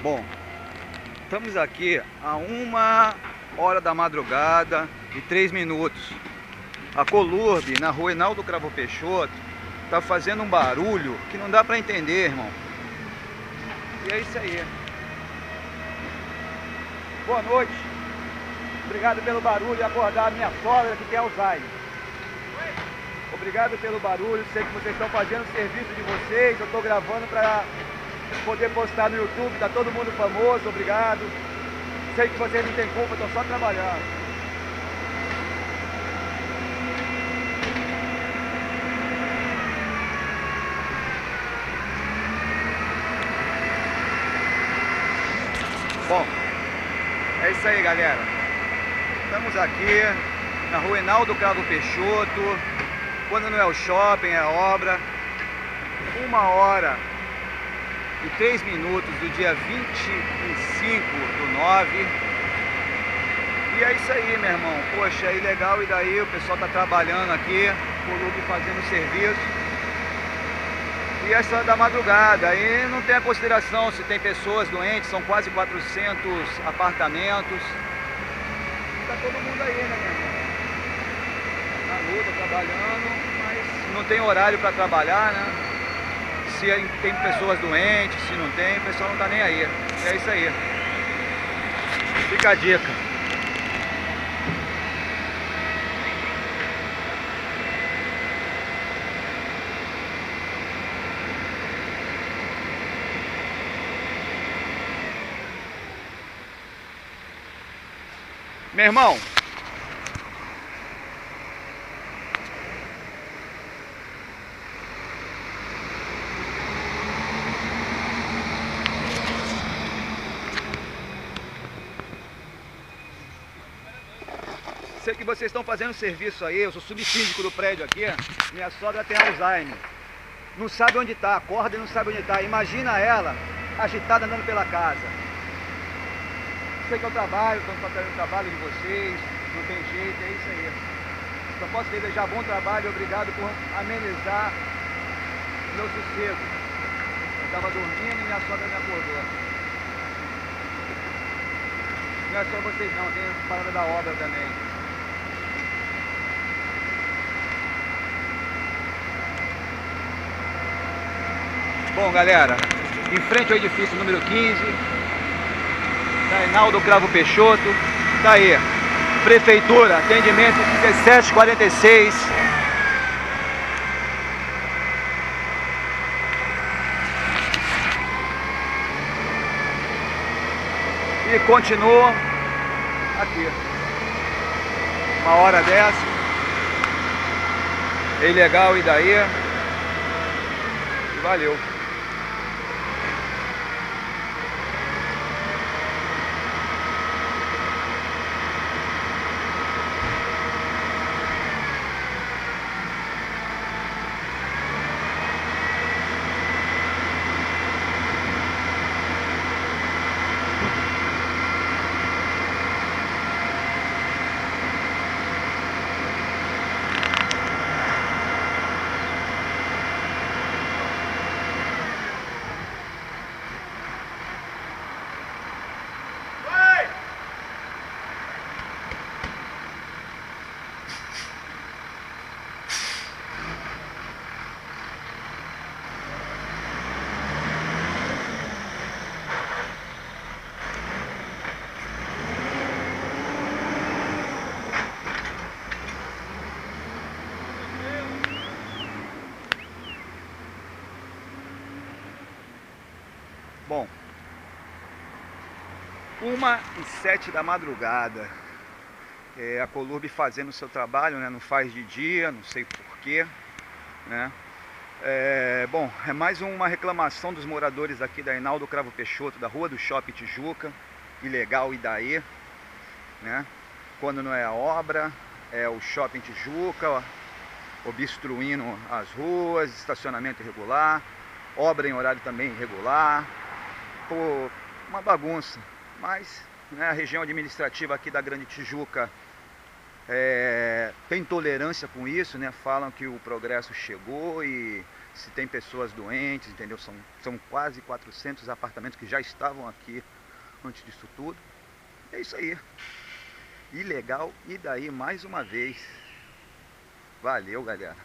Bom, estamos aqui a 1h da madrugada e 3 minutos. A Colurb, na rua Reinaldo Cravo Peixoto, tá fazendo um barulho que não dá pra entender, irmão. E é isso aí. Boa noite. Obrigado pelo barulho e acordar a minha sogra que tem Alzheimer. Obrigado pelo barulho, sei que vocês estão fazendo o serviço de vocês. Eu estou gravando para poder postar no YouTube, tá todo mundo famoso, obrigado. Sei que vocês não têm culpa, estou só trabalhando. Bom, é isso aí, galera. Estamos aqui na rua Reinaldo Cravo Peixoto. Quando não é o shopping, é a obra. 1h e 3 minutos do dia 25/9. E é isso aí, meu irmão. Poxa, é ilegal, e daí? O pessoal tá trabalhando aqui, o Colurb fazendo serviço. E essa da madrugada, aí não tem a consideração se tem pessoas doentes, são quase 400 apartamentos. Tá todo mundo aí, né, meu irmão? Na luta, trabalhando, mas não tem horário para trabalhar, né? Se tem pessoas doentes, se não tem, o pessoal não tá nem aí. É isso aí. Fica a dica. Meu irmão, sei que vocês estão fazendo serviço aí, eu sou subsíndico do prédio aqui, minha sogra tem Alzheimer. Não sabe onde está, acorda e não sabe onde está. Imagina ela agitada andando pela casa. Sei que eu trabalho, estou fazendo o trabalho de vocês, não tem jeito, é isso aí. Só posso desejar bom trabalho e obrigado por amenizar meu sossego. Eu estava dormindo e minha sogra me acordou. Não é só vocês não, tem a parada da obra também. Bom, galera, em frente ao edifício número 15, da Reinaldo Cravo Peixoto, tá aí, Prefeitura, atendimento 1746. E continua aqui. 1h dessa. É ilegal, e daí? E valeu. Bom, 1h07 da madrugada, a Colurb fazendo o seu trabalho, né? Não faz de dia, não sei porquê, né? Bom, é mais uma reclamação dos moradores aqui da Reinaldo Cravo Peixoto, da Rua do Shopping Tijuca, ilegal, e daí, né? Quando não é a obra, é o Shopping Tijuca, ó, obstruindo as ruas, estacionamento irregular, obra em horário também irregular. Pô, uma bagunça, mas, né, a região administrativa aqui da Grande Tijuca tem tolerância com isso, né? Falam que o progresso chegou e se tem pessoas doentes, entendeu? São quase 400 apartamentos que já estavam aqui antes disso tudo. É isso aí. Ilegal, e daí mais uma vez. Valeu, galera.